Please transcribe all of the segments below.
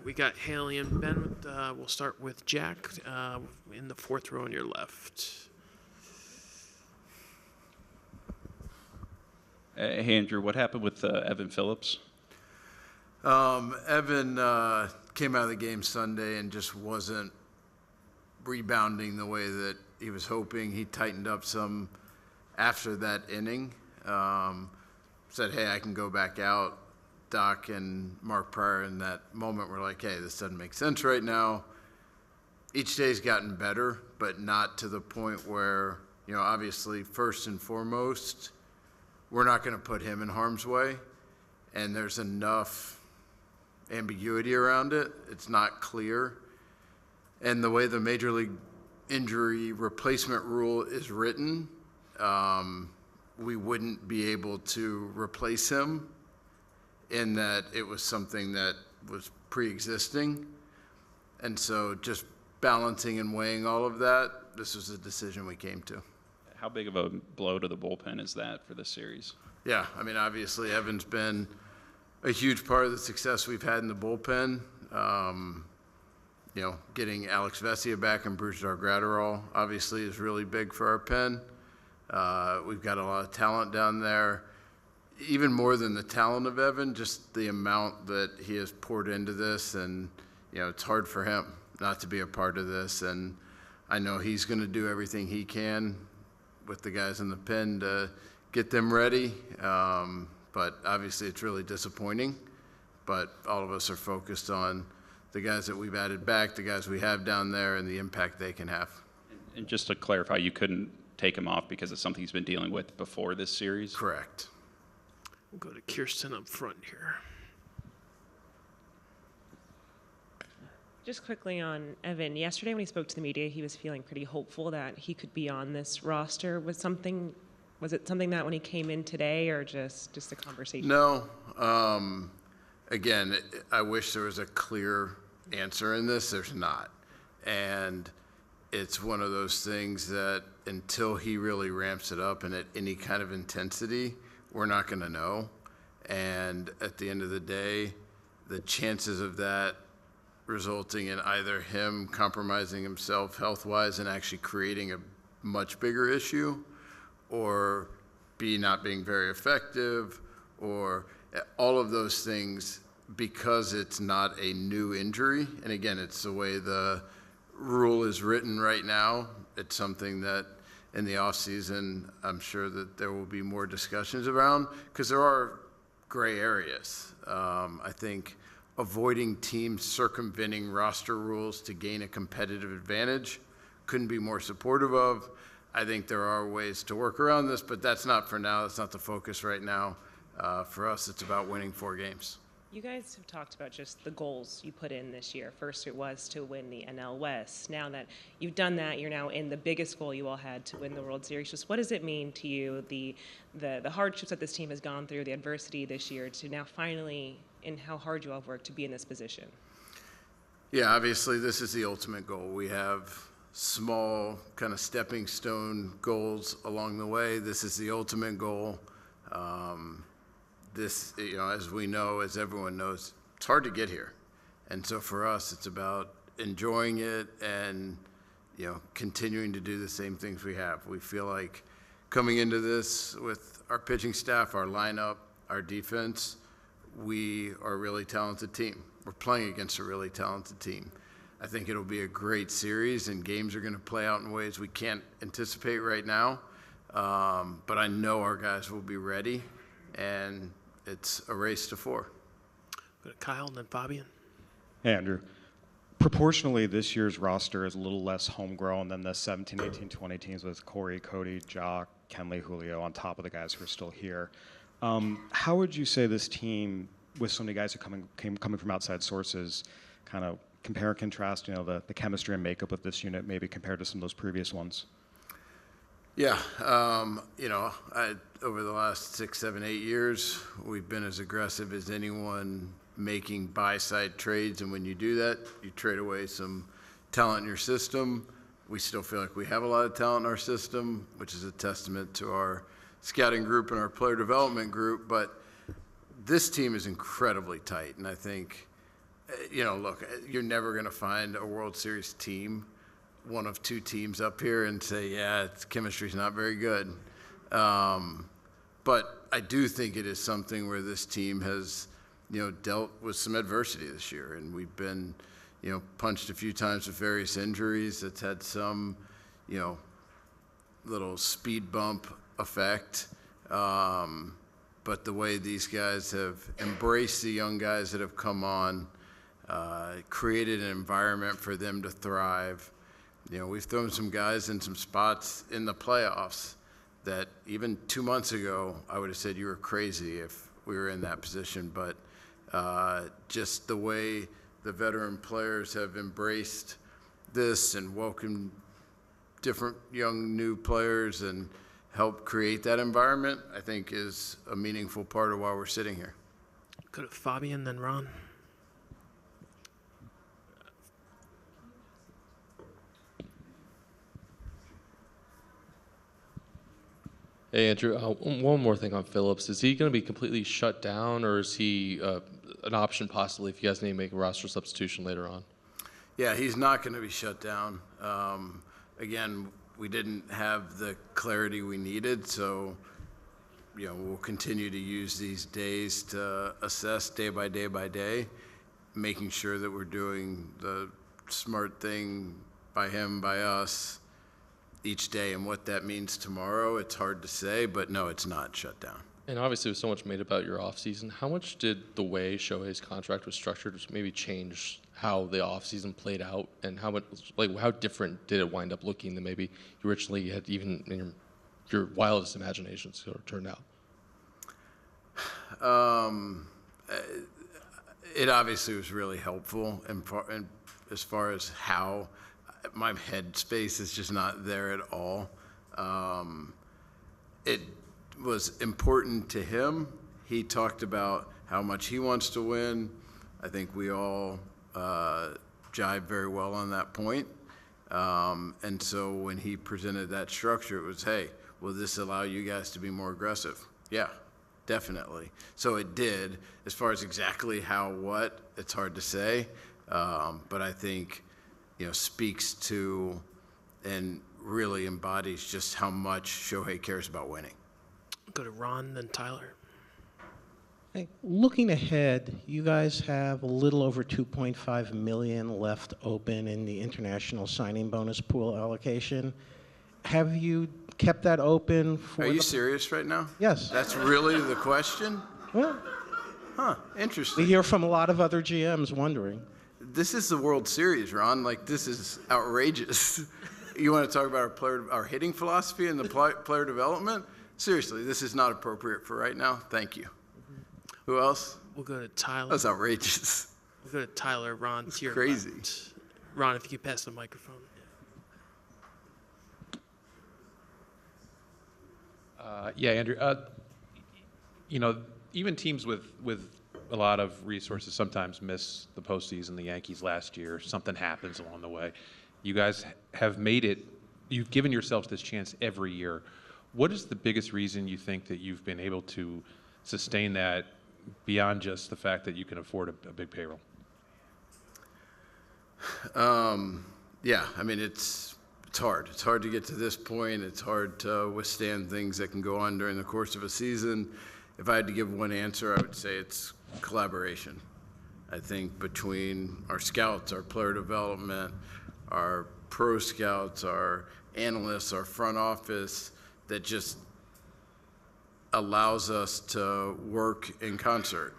we got Haley and Ben. We'll start with Jack in the fourth row on your left. Hey, Andrew, what happened with Evan Phillips? Evan came out of the game Sunday and just wasn't rebounding the way that he was hoping. He tightened up some after that inning. Said, hey, I can go back out. Doc and Mark Pryor in that moment were like, hey, this doesn't make sense right now. Each day's gotten better, but not to the point where, obviously, first and foremost, we're not going to put him in harm's way. And there's enough ambiguity around it. It's not clear. And the way the Major League Injury Replacement Rule is written, we wouldn't be able to replace him in that it was something that was pre-existing. And so just balancing and weighing all of that, this was a decision we came to. How big of a blow to the bullpen is that for this series? Yeah, obviously Evan's been a huge part of the success we've had in the bullpen. Getting Alex Vesia back and Bruiser obviously is really big for our pen. We've got a lot of talent down there. Even more than the talent of Evan, just the amount that he has poured into this, and it's hard for him not to be a part of this. And I know he's going to do everything he can with the guys in the pen to get them ready. But obviously it's really disappointing. But all of us are focused on the guys that we've added back, the guys we have down there, and the impact they can have. And just to clarify, you couldn't take him off because it's something he's been dealing with before this series? Correct. We'll go to Kirsten up front here. Just quickly on Evan, yesterday when he spoke to the media, he was feeling pretty hopeful that he could be on this roster. Was it something that when he came in today, or just a conversation? No. Again, I wish there was a clear answer in this. There's not. And it's one of those things that until he really ramps it up and at any kind of intensity, we're not going to know. And at the end of the day, the chances of that resulting in either him compromising himself health-wise and actually creating a much bigger issue, or B, not being very effective, or all of those things, because it's not a new injury. And again, it's the way the rule is written right now. It's something that in the offseason, I'm sure that there will be more discussions around, because there are gray areas. I think avoiding teams circumventing roster rules to gain a competitive advantage couldn't be more supportive of. I think there are ways to work around this, but that's not for now. That's not the focus right now. For us, it's about winning 4 games. You guys have talked about just the goals you put in this year. First, it was to win the NL West. Now that you've done that, you're now in the biggest goal you all had to win the World Series. Just what does it mean to you, the hardships that this team has gone through, the adversity this year, to now finally, and how hard you all have worked to be in this position? Yeah, obviously this is the ultimate goal. We have small kind of stepping stone goals along the way. This is the ultimate goal. This, as we know, as everyone knows, it's hard to get here. And so for us, it's about enjoying it and, continuing to do the same things we have. We feel like coming into this with our pitching staff, our lineup, our defense, we are a really talented team. We're playing against a really talented team. I think it'll be a great series, and games are going to play out in ways we can't anticipate right now. But I know our guys will be ready, and it's a race to 4. Go to Kyle and then Fabian. Hey, Andrew. Proportionally, this year's roster is a little less homegrown than the 17, 18, 20 teams with Corey, Cody, Jock, Kenley, Julio on top of the guys who are still here. How would you say this team, with so many guys who coming from outside sources, kind of compare and contrast, the chemistry and makeup of this unit maybe compared to some of those previous ones? Yeah, over the last 6, 7, 8 years, we've been as aggressive as anyone making buy-side trades, and when you do that, you trade away some talent in your system. We still feel like we have a lot of talent in our system, which is a testament to our scouting group and our player development group, but this team is incredibly tight, and I think look, you're never going to find a World Series team, one of two teams up here, and say, yeah, its chemistry's not very good. But I do think it is something where this team has, dealt with some adversity this year, and we've been, punched a few times with various injuries. It's had some, little speed bump effect. But the way these guys have embraced the young guys that have come on, created an environment for them to thrive. We've thrown some guys in some spots in the playoffs that even 2 months ago, I would have said you were crazy if we were in that position. But just the way the veteran players have embraced this and welcomed different young new players and helped create that environment, I think is a meaningful part of why we're sitting here. Go to Fabian, then Ron. Hey, Andrew, one more thing on Phillips. Is he going to be completely shut down, or is he an option possibly if you guys need to make a roster substitution later on? Yeah, he's not going to be shut down. Again, we didn't have the clarity we needed, so we'll continue to use these days to assess day by day, making sure that we're doing the smart thing by him, by us, each day. And what that means tomorrow, it's hard to say, but no, it's not shut down. And obviously, with so much made about your offseason, how much did the way Shohei's contract was structured maybe change how the offseason played out, and how different did it wind up looking than maybe you originally had even in your wildest imaginations turned out? It obviously was really helpful, and as far as how my head space is just not there at all. It was important to him. He talked about how much he wants to win. I think we all jive very well on that point. And so when he presented that structure, it was, hey, will this allow you guys to be more aggressive? Yeah, definitely. So it did. As far as exactly how, what, it's hard to say. But I think, speaks to and really embodies just how much Shohei cares about winning. Go to Ron, then Tyler. Hey, looking ahead, you guys have a little over $2.5 million left open in the international signing bonus pool allocation. Have you kept that open for? Are you serious right now? Yes. That's really the question? Well, Interesting. we hear from a lot of other GMs wondering. This is the World Series, Ron. This is outrageous. You want to talk about our hitting philosophy and the player development? Seriously, this is not appropriate for right now. Thank you. Who else? We'll go to Tyler. That's outrageous. We'll go to Tyler. Ron, to your crazy. left. Ron, if you could pass the microphone. Yeah, Andrew. Even teams with a lot of resources sometimes miss the postseason. The Yankees last year, something happens along the way. You guys have made it. You've given yourselves this chance every year. What is the biggest reason you think that you've been able to sustain that beyond just the fact that you can afford a big payroll? Yeah, it's hard. It's hard to get to this point. It's hard to withstand things that can go on during the course of a season. If I had to give one answer, I would say it's collaboration. I think between our scouts, our player development, our pro scouts, our analysts, our front office, that just allows us to work in concert.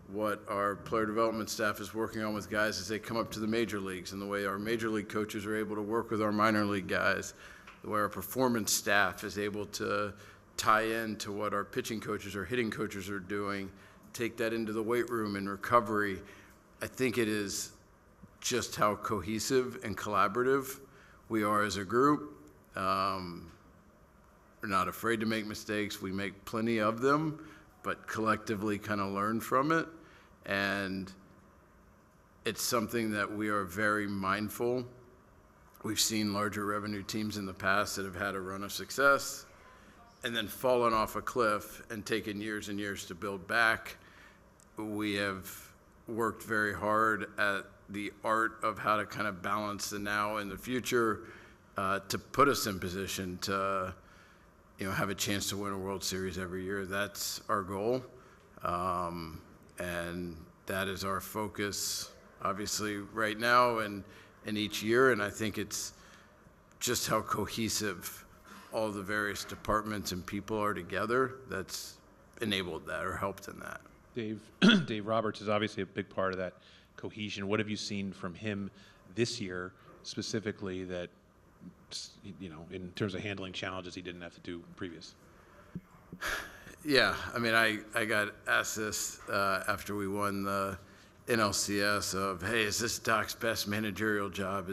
What our player development staff is working on with guys as they come up to the major leagues, and the way our major league coaches are able to work with our minor league guys, the way our performance staff is able to tie in to what our pitching coaches or hitting coaches are doing, take that into the weight room and recovery. I think it is just how cohesive and collaborative we are as a group. We're not afraid to make mistakes. We make plenty of them, but collectively kind of learn from it. And it's something that we are very mindful. We've seen larger revenue teams in the past that have had a run of success and then fallen off a cliff and taken years and years to build back. We have worked very hard at the art of how to kind of balance the now and the future to put us in position to, have a chance to win a World Series every year. That's our goal, and that is our focus, obviously, right now and each year. And I think it's just how cohesive all the various departments and people are together that's enabled that or helped in that. Dave Roberts is obviously a big part of that cohesion. What have you seen from him this year specifically that, in terms of handling challenges he didn't have to do previous? Yeah, I mean, I got asked this after we won the NLCS of, hey, is this Doc's best managerial job?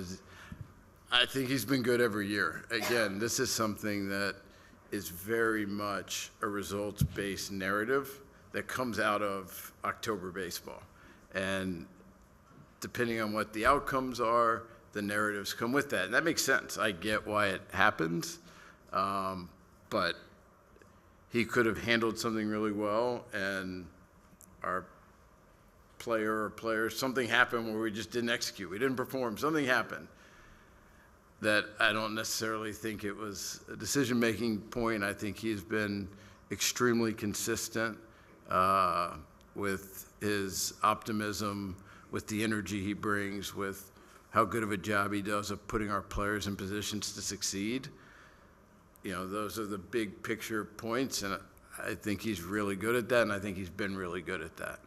I think he's been good every year. Again, this is something that is very much a results-based narrative that comes out of October baseball. And depending on what the outcomes are, the narratives come with that. And that makes sense. I get why it happens. But he could have handled something really well, and our players, something happened where we just didn't execute. We didn't perform. Something happened that I don't necessarily think it was a decision-making point. I think he's been extremely consistent with his optimism, with the energy he brings, with how good of a job he does of putting our players in positions to succeed. Those are the big picture points, and I think he's really good at that, and I think he's been really good at that.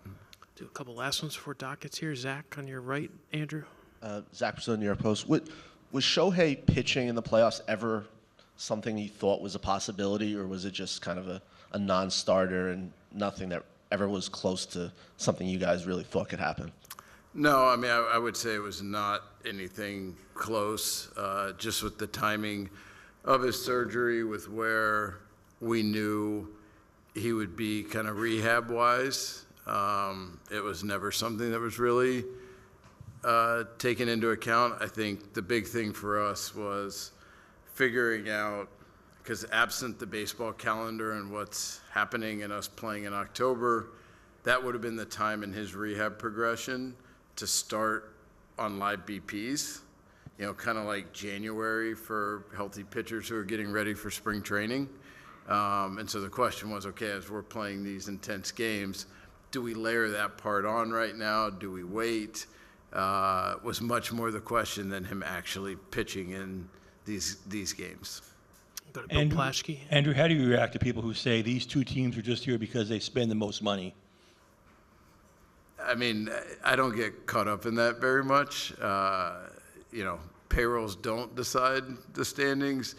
Do a couple last ones before Doc gets here. Zach on your right, Andrew. Zach Brazil, New York Post. Was Shohei pitching in the playoffs ever something you thought was a possibility, or was it just kind of a non-starter and nothing that ever was close to something you guys really thought could happen? No, I mean, I would say it was not anything close, just with the timing of his surgery, with where we knew he would be kind of rehab-wise. It was never something that was really taken into account. I think the big thing for us was figuring out, because absent the baseball calendar and what's happening and us playing in October, that would have been the time in his rehab progression to start on live BPs, kind of like January for healthy pitchers who are getting ready for spring training. And so the question was, okay, as we're playing these intense games, do we layer that part on right now? Do we wait? Was much more the question than him actually pitching in these games. Go to Bill Plaschke. Andrew, how do you react to people who say these two teams are just here because they spend the most money? I mean, I don't get caught up in that very much. Payrolls don't decide the standings.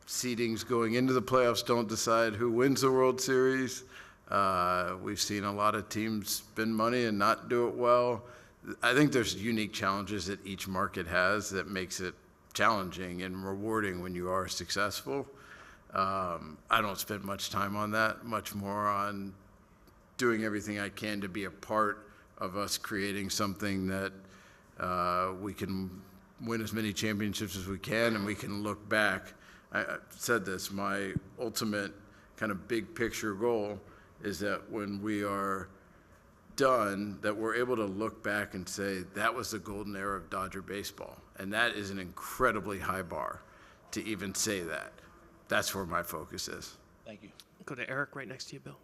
Seedings going into the playoffs don't decide who wins the World Series. We've seen a lot of teams spend money and not do it well. I think there's unique challenges that each market has that makes it challenging and rewarding when you are successful. I don't spend much time on that, much more on doing everything I can to be a part of us creating something that we can win as many championships as we can, and we can look back. I said this, my ultimate kind of big picture goal is that when we are done, that we're able to look back and say, that was the golden era of Dodger baseball. And that is an incredibly high bar to even say that. That's where my focus is. Thank you. Go to Eric right next to you, Bill.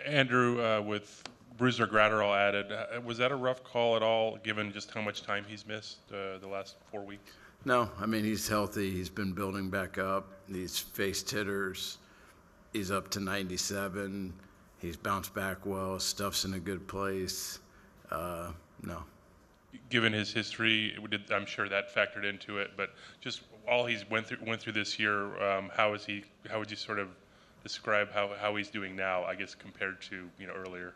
Andrew, with Bruiser Gratterall added, was that a rough call at all, given just how much time he's missed the last 4 weeks? No, I mean, he's healthy. He's been building back up. He's faced hitters. He's up to 97. He's bounced back well. Stuff's in a good place. No. Given his history, I'm sure that factored into it. But just all he's went through this year, how would you sort of describe how he's doing now? I guess compared to earlier.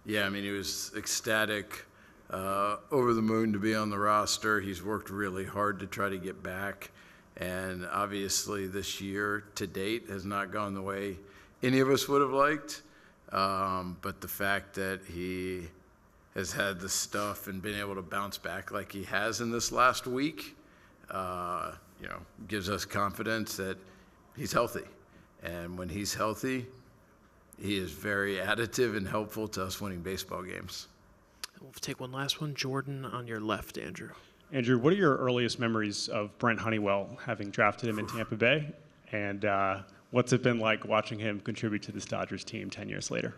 Yeah, I mean, he was ecstatic, over the moon to be on the roster. He's worked really hard to try to get back. And obviously this year to date has not gone the way any of us would have liked. But the fact that he has had the stuff and been able to bounce back like he has in this last week, gives us confidence that he's healthy. And when he's healthy, he is very additive and helpful to us winning baseball games. We'll take one last one. Jordan on your left, Andrew. Andrew, what are your earliest memories of Brent Honeywell, having drafted him in Tampa Bay? And what's it been like watching him contribute to this Dodgers team 10 years later?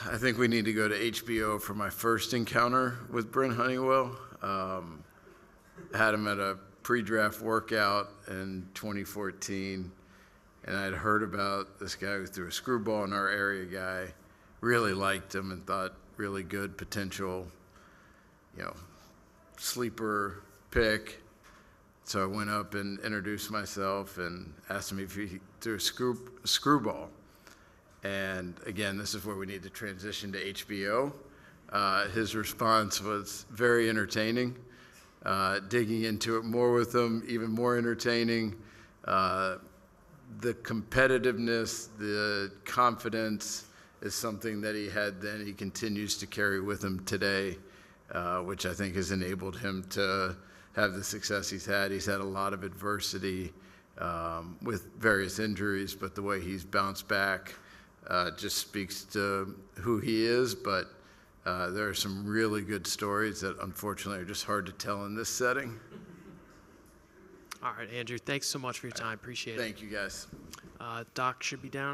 I think we need to go to HBO for my first encounter with Brent Honeywell. Had him at a pre-draft workout in 2014, and I'd heard about this guy who threw a screwball in our area guy. Really liked him and thought really good potential, sleeper pick. So I went up and introduced myself and asked him if he threw a screwball. And again, this is where we need to transition to HBO. His response was very entertaining. Digging into it more with him, even more entertaining. The competitiveness, the confidence is something that he had then, he continues to carry with him today, which I think has enabled him to have the success he's had. He's had a lot of adversity with various injuries, but the way he's bounced back just speaks to who he is. But there are some really good stories that unfortunately are just hard to tell in this setting. All right, Andrew, thanks so much for your time. Appreciate it. Thank you, guys. Doc should be down.